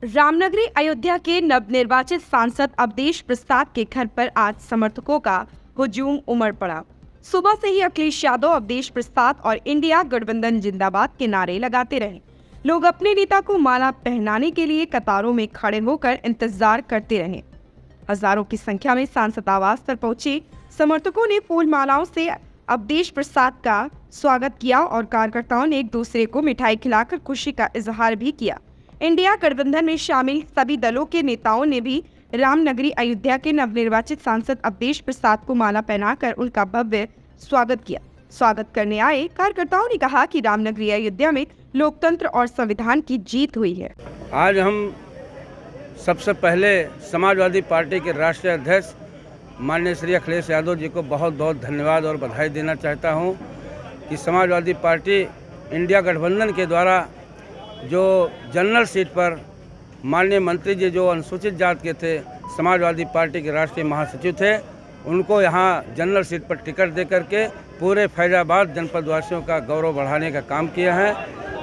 रामनगरी अयोध्या के नवनिर्वाचित सांसद अवधेश प्रसाद के घर पर आज समर्थकों का हुजूम उमड़ पड़ा। सुबह से ही अखिलेश यादव, अवधेश प्रसाद और इंडिया गठबंधन जिंदाबाद के नारे लगाते रहे। लोग अपने नेता को माला पहनाने के लिए कतारों में खड़े होकर इंतजार करते रहे। हजारों की संख्या में सांसद आवास पर पहुंचे समर्थकों ने फूल मालाओं से अवधेश प्रसाद का स्वागत किया और कार्यकर्ताओं ने एक दूसरे को मिठाई खिलाकर खुशी का इजहार भी किया। इंडिया गठबंधन में शामिल सभी दलों के नेताओं ने भी रामनगरी अयोध्या के नवनिर्वाचित सांसद अवधेश प्रसाद को माला पहनाकर उनका भव्य स्वागत किया। स्वागत करने आए कार्यकर्ताओं ने कहा कि रामनगरी अयोध्या में लोकतंत्र और संविधान की जीत हुई है। आज हम सबसे पहले समाजवादी पार्टी के राष्ट्रीय अध्यक्ष माननीय श्री अखिलेश यादव जी को बहुत बहुत धन्यवाद और बधाई देना चाहता हूं कि समाजवादी पार्टी इंडिया गठबंधन के द्वारा जो जनरल सीट पर माननीय मंत्री जी जो अनुसूचित जात के थे, समाजवादी पार्टी के राष्ट्रीय महासचिव थे, उनको यहाँ जनरल सीट पर टिकट दे करके पूरे फैजाबाद जनपद वासियों का गौरव बढ़ाने का काम किया है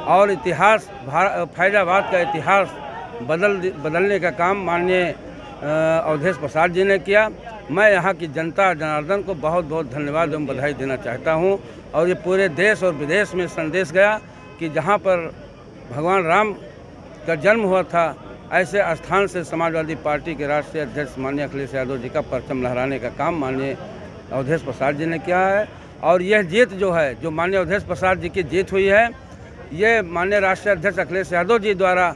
और फैजाबाद का इतिहास बदलने का काम माननीय अवधेश प्रसाद जी ने किया। मैं यहाँ की जनता जनार्दन को बहुत बहुत धन्यवाद एवं बधाई देना चाहता हूँ और ये पूरे देश और विदेश में संदेश गया कि जहाँ पर भगवान राम का जन्म हुआ था, ऐसे स्थान से समाजवादी पार्टी के राष्ट्रीय अध्यक्ष माननीय अखिलेश यादव जी का परचम लहराने का काम माननीय अवधेश प्रसाद जी ने किया है। और यह जीत जो है, जो माननीय अवधेश प्रसाद जी की जीत हुई है, ये माननीय राष्ट्रीय अध्यक्ष अखिलेश यादव जी द्वारा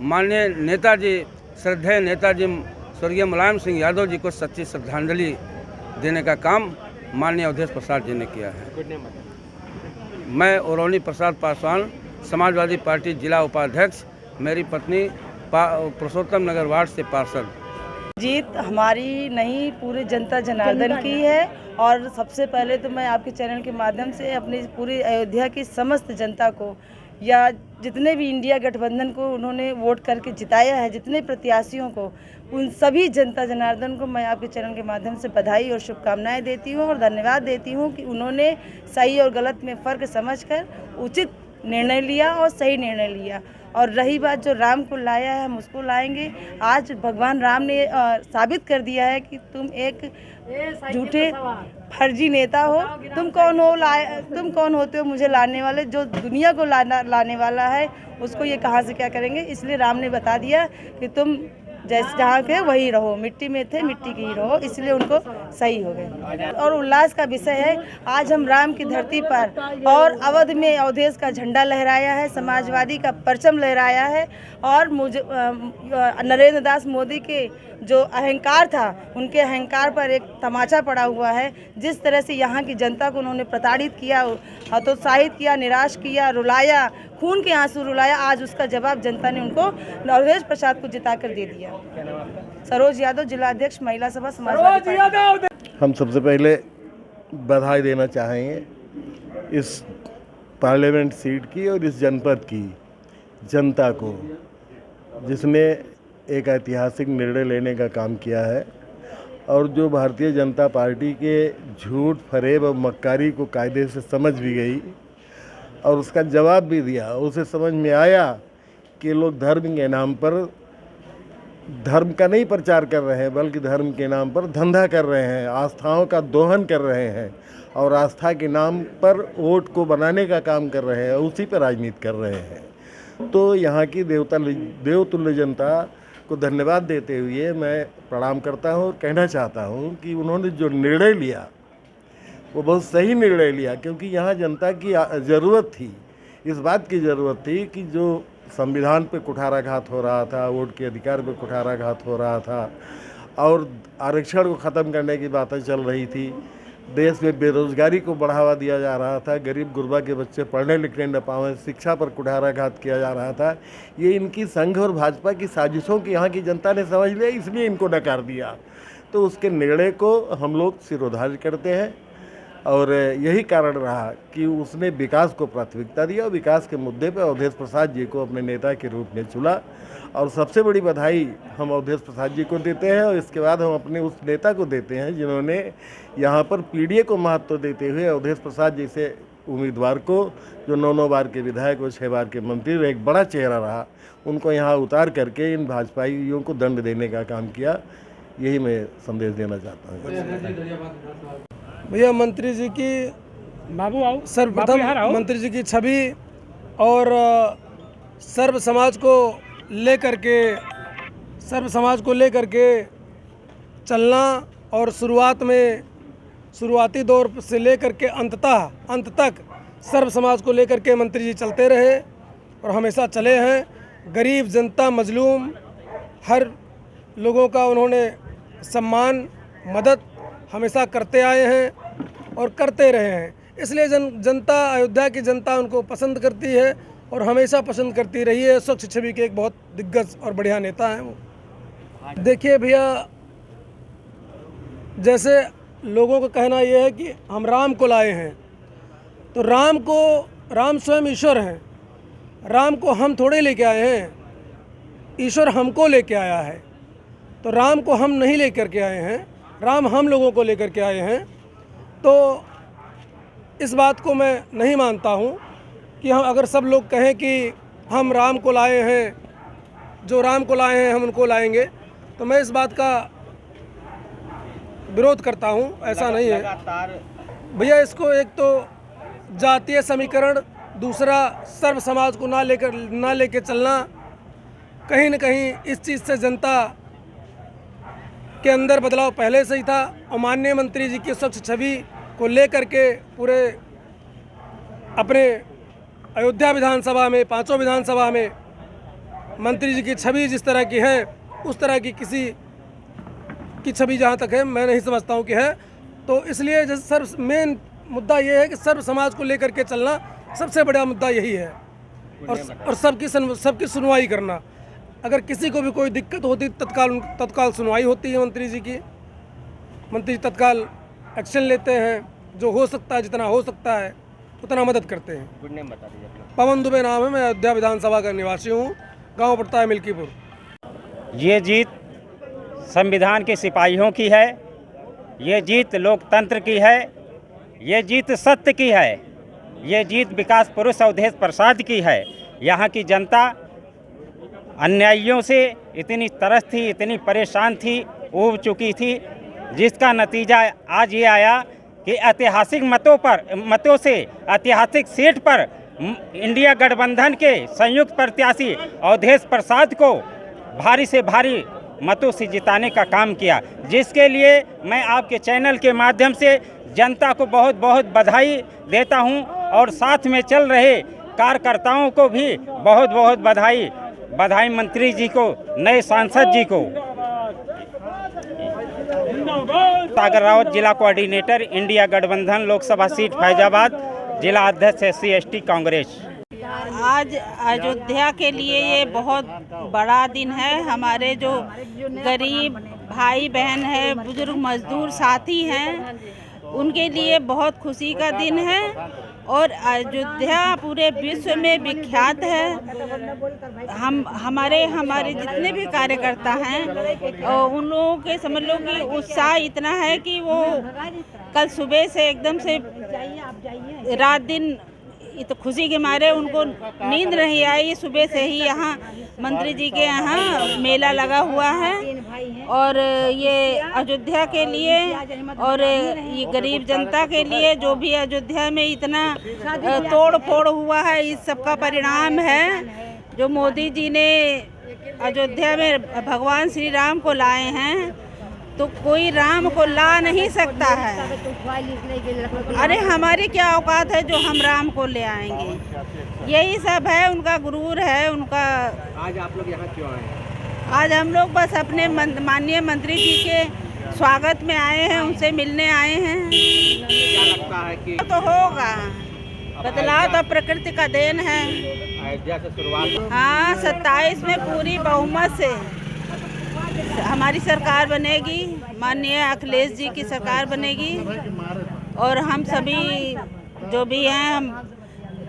माननीय नेताजी, श्रद्धेय नेताजी स्वर्गीय मुलायम सिंह यादव जी को सच्ची श्रद्धांजलि देने का काम माननीय अवधेश प्रसाद जी ने किया है। मैं ओरौनी प्रसाद पासवान, समाजवादी पार्टी जिला उपाध्यक्ष, मेरी पत्नी पुरुषोत्तम नगर वार्ड से पार्षद। जीत हमारी नहीं, पूरे जनता जनार्दन की है। और सबसे पहले तो मैं आपके चैनल के माध्यम से अपनी पूरी अयोध्या की समस्त जनता को, या जितने भी इंडिया गठबंधन को उन्होंने वोट करके जिताया है, जितने प्रत्याशियों को, उन सभी जनता जनार्दन को मैं आपके चैनल के माध्यम से बधाई और शुभकामनाएं देती हूं और धन्यवाद देती हूं कि उन्होंने सही और गलत में फ़र्क समझकर उचित निर्णय लिया और सही निर्णय लिया। और रही बात जो राम को लाया है, हम उसको लाएंगे। आज भगवान राम ने साबित कर दिया है कि तुम एक झूठे फर्जी नेता हो। तुम कौन होते हो मुझे लाने वाले? जो दुनिया को लाने वाला है उसको ये कहाँ से क्या करेंगे। इसलिए राम ने बता दिया कि तुम जैसे जहाँ के वही रहो, मिट्टी में थे मिट्टी की ही रहो, इसलिए उनको सही हो गए। और उल्लास का विषय है, आज हम राम की धरती पर और अवध में अवधेश का झंडा लहराया है, समाजवादी का परचम लहराया है। और मुझे नरेंद्र दास मोदी के जो अहंकार था, उनके अहंकार पर एक तमाचा पड़ा हुआ है। जिस तरह से यहाँ की जनता को उन्होंने प्रताड़ित किया, हतोत्साहित किया, निराश किया, रुलाया, खून के आंसू रुलाया, आज उसका जवाब जनता ने उनको अवधेश प्रसाद को जिता कर दे दिया। सरोज यादव, जिला अध्यक्ष, महिला सभा, समाजवादी पार्टी। हम सबसे पहले बधाई देना चाहेंगे इस पार्लियामेंट सीट की और इस जनपद की जनता को, जिसने एक ऐतिहासिक निर्णय लेने का काम किया है और जो भारतीय जनता पार्टी के झूठ, फरेब और मक्कारी को कायदे से समझ भी गई और उसका जवाब भी दिया। उसे समझ में आया कि लोग धर्म के नाम पर धर्म का नहीं प्रचार कर रहे हैं, बल्कि धर्म के नाम पर धंधा कर रहे हैं, आस्थाओं का दोहन कर रहे हैं और आस्था के नाम पर वोट को बनाने का काम कर रहे हैं, उसी पर राजनीति कर रहे हैं। तो यहाँ की देवतुल्य जनता को धन्यवाद देते हुए मैं प्रणाम करता हूँ और कहना चाहता हूँ कि उन्होंने जो निर्णय लिया वो बहुत सही निर्णय लिया, क्योंकि यहाँ जनता की ज़रूरत थी, इस बात की ज़रूरत थी कि जो संविधान पे कुठाराघात हो रहा था, वोट के अधिकार पे कुठाराघात हो रहा था और आरक्षण को ख़त्म करने की बातें चल रही थी, देश में बेरोज़गारी को बढ़ावा दिया जा रहा था, गरीब गुरबा के बच्चे पढ़ने लिखने न पाएं, शिक्षा पर कुठाराघात किया जा रहा था। ये इनकी संघ और भाजपा की साजिशों की यहाँ की जनता ने समझ लिया, इसलिए इनको नकार दिया। तो उसके निर्णय को हम लोग सिरोधार्य करते हैं और यही कारण रहा कि उसने विकास को प्राथमिकता दिया और विकास के मुद्दे पर अवधेश प्रसाद जी को अपने नेता के रूप में चुना। और सबसे बड़ी बधाई हम अवधेश प्रसाद जी को देते हैं और इसके बाद हम अपने उस नेता को देते हैं जिन्होंने यहाँ पर पीडीए को महत्व देते हुए अवधेश प्रसाद जी से उम्मीदवार को, जो 9 बार के विधायक और 6 बार के मंत्री, एक बड़ा चेहरा रहा, उनको यहाँ उतार करके इन भाजपाइयों को दंड देने का काम किया। यही मैं संदेश देना चाहता हूँ। भैया मंत्री जी की सर्वप्रथम मंत्री जी की छवि और सर्व समाज को लेकर के चलना, और शुरुआती दौर से लेकर के अंत तक सर्व समाज को लेकर के मंत्री जी चलते रहे और हमेशा चले हैं। गरीब जनता, मजलूम, हर लोगों का उन्होंने सम्मान, मदद हमेशा करते आए हैं और करते रहे हैं। इसलिए जनता, अयोध्या की जनता उनको पसंद करती है और हमेशा पसंद करती रही है। स्वच्छ छवि के एक बहुत दिग्गज और बढ़िया नेता हैं वो। देखिए भैया, जैसे लोगों का कहना यह है कि हम राम को लाए हैं, तो राम स्वयं ईश्वर हैं। राम को हम थोड़े लेके आए हैं, ईश्वर हमको लेके आया है। तो राम को हम नहीं लेकर के आए हैं, राम हम लोगों को लेकर के आए हैं। तो इस बात को मैं नहीं मानता हूँ कि हम, अगर सब लोग कहें कि हम राम को लाए हैं, जो राम को लाए हैं हम उनको लाएंगे, तो मैं इस बात का विरोध करता हूँ। ऐसा नहीं है भैया। इसको एक तो जातीय समीकरण, दूसरा सर्व समाज को ना लेके चलना, कहीं न कहीं इस चीज़ से जनता के अंदर बदलाव पहले से ही था। और माननीय मंत्री जी की स्वच्छ छवि को लेकर के पूरे अपने अयोध्या विधानसभा में, 5 विधानसभा में मंत्री जी की छवि जिस तरह की है, उस तरह की किसी की छवि जहाँ तक है मैं नहीं समझता हूँ कि है। तो इसलिए मेन मुद्दा ये है कि सर्व समाज को लेकर के चलना, सबसे बड़ा मुद्दा यही है। और सबकी सुनवाई करना। अगर किसी को भी कोई दिक्कत होती, तत्काल सुनवाई होती है मंत्री जी की। मंत्री जी तत्काल एक्शन लेते हैं, जो हो सकता है, जितना हो सकता है उतना मदद करते हैं। गुड नेम बता दीजिए अपना। पवन दुबे नाम है, मैं अयोध्या विधानसभा का निवासी हूँ। गांव पड़ता है मिल्कीपुर। ये जीत संविधान के सिपाहियों की है, ये जीत लोकतंत्र की है, ये जीत सत्य की है, ये जीत विकास पुरुष अवधेश प्रसाद की है। यहाँ की जनता अन्यायियों से इतनी तरस थी, इतनी परेशान थी, ऊब चुकी थी, जिसका नतीजा आज ये आया कि ऐतिहासिक मतों से ऐतिहासिक सीट पर इंडिया गठबंधन के संयुक्त प्रत्याशी अवधेश प्रसाद को भारी से भारी मतों से जिताने का काम किया, जिसके लिए मैं आपके चैनल के माध्यम से जनता को बहुत बहुत बधाई देता हूं और साथ में चल रहे कार्यकर्ताओं को भी बहुत बहुत बधाई मंत्री जी को, नए सांसद जी को। सागर रावत, जिला कोऑर्डिनेटर, इंडिया गठबंधन लोकसभा सीट फैजाबाद, जिला अध्यक्ष SC/ST कांग्रेस। आज अयोध्या के लिए ये बहुत बड़ा दिन है। हमारे जो गरीब भाई बहन है, बुजुर्ग मजदूर साथी हैं, उनके लिए बहुत खुशी का दिन है। और अयोध्या पूरे विश्व में विख्यात है। हमारे जितने भी कार्यकर्ता हैं, उन लोगों के समझ लो कि उत्साह इतना है कि वो कल सुबह से एकदम से रात दिन तो खुशी के मारे उनको नींद नहीं आई। सुबह से ही यहाँ मंत्री जी के यहाँ मेला लगा हुआ है और ये अयोध्या के लिए और ये गरीब जनता के लिए, जो भी अयोध्या में इतना तोड़ फोड़ हुआ है, इस सब का परिणाम है। जो मोदी जी ने अयोध्या में भगवान श्री राम को लाए हैं, तो कोई राम को ला नहीं सकता है। अरे हमारी क्या औकात है जो हम राम को ले आएंगे। यही सब है, उनका गुरूर है उनका। आज आप लोग यहाँ क्यों आए? आज हम लोग बस अपने माननीय मंत्री जी के स्वागत में आए हैं, उनसे मिलने आए हैं। क्या लगता है कि तो होगा बदलाव, तो प्रकृति का देन है। अयोध्या से शुरुआत? हाँ, 27 में पूरी बहुमत से हमारी सरकार बनेगी, माननीय अखिलेश जी की सरकार बनेगी। और हम सभी जो भी हैं, हम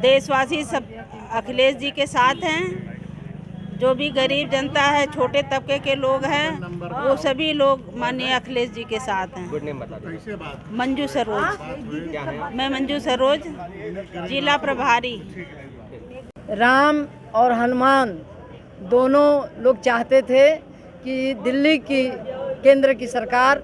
देशवासी सब अखिलेश जी के साथ हैं। जो भी गरीब जनता है, छोटे तबके के लोग हैं, वो सभी लोग माननीय अखिलेश जी के साथ हैं। मंजू सरोज, मैं मंजू सरोज, जिला प्रभारी। राम और हनुमान दोनों लोग चाहते थे कि दिल्ली की केंद्र की सरकार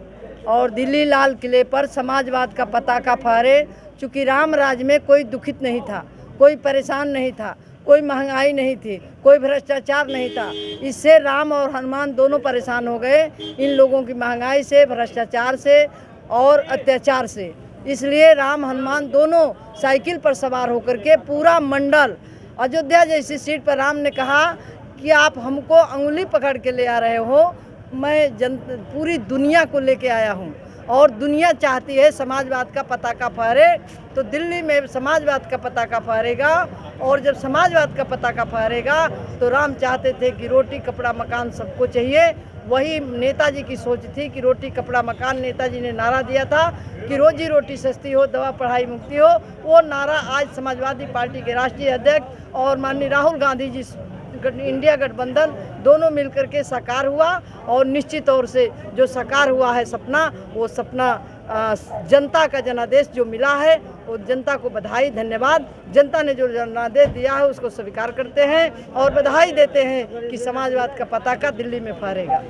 और दिल्ली लाल किले पर समाजवाद का पताका फहरे। चूँकि राम राज में कोई दुखित नहीं था, कोई परेशान नहीं था, कोई महंगाई नहीं थी, कोई भ्रष्टाचार नहीं था। इससे राम और हनुमान दोनों परेशान हो गए इन लोगों की महंगाई से, भ्रष्टाचार से और अत्याचार से। इसलिए राम हनुमान दोनों साइकिल पर सवार होकर के पूरा मंडल, अयोध्या जैसी सीट पर राम ने कहा कि आप हमको अंगुली पकड़ के ले आ रहे हो, मैं पूरी दुनिया को लेके आया हूँ और दुनिया चाहती है समाजवाद का पताका फहरे, तो दिल्ली में समाजवाद का पताका फहरेगा। और जब समाजवाद का पताका फहरेगा तो राम चाहते थे कि रोटी कपड़ा मकान सबको चाहिए। वही नेताजी की सोच थी कि रोटी कपड़ा मकान। नेताजी ने नारा दिया था कि रोजी रोटी सस्ती हो, दवा पढ़ाई मुक्ति हो। वो नारा आज समाजवादी पार्टी के राष्ट्रीय अध्यक्ष और माननीय राहुल गांधी जी इंडिया गठबंधन दोनों मिलकर के साकार हुआ। और निश्चित तौर से जो साकार हुआ है सपना, वो सपना जनता का जनादेश जो मिला है, वो जनता को बधाई, धन्यवाद। जनता ने जो जनादेश दिया है उसको स्वीकार करते हैं और बधाई देते हैं कि समाजवाद का पताका दिल्ली में फहरेगा।